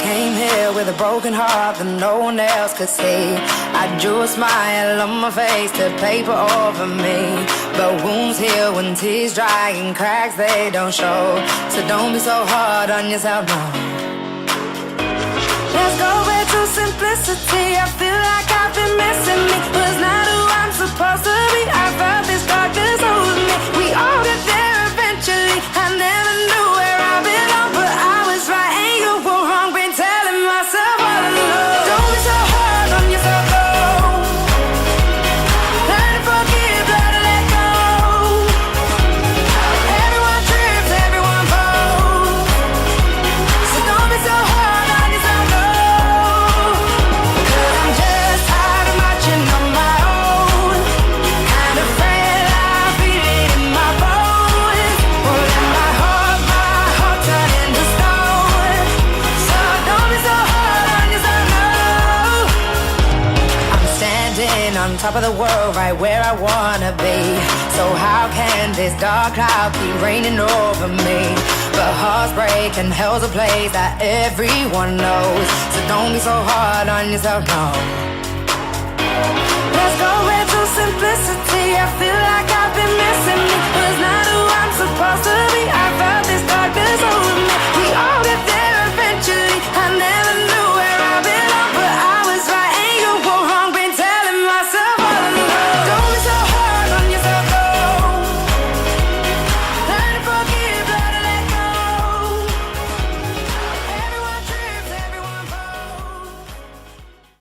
came here with a broken heart that no one else could see. I drew a smile on my face to paper over me, but wounds heal when tears dry and cracks they don't show. So don't be so hard on yourself, no. Let's go back to simplicity. I feel like I've been missing me. Was not who I'm supposed to be. I felt this darkness over me. We all get there eventually. I never knew where I belong, but I was right and you were wrong. Been telling myself all along. Don't be so hard on yourself, no. Learn to forgive, learn to let go. Everyone trips, everyone falls. So don't be so hard on yourself, no. 'Cause I'm just tired of marching on my own. Kind of frail, I feel it in my bones. Won't let my heart turn into stone. So don't be so hard on yourself, no. I'm standing on top of the world, right where I wanna be. So how can this dark cloud keep raining over me? But hearts break and hell's a place that everyone knows. So don't be so hard on yourself, no. Let's go into simplicity. I feel like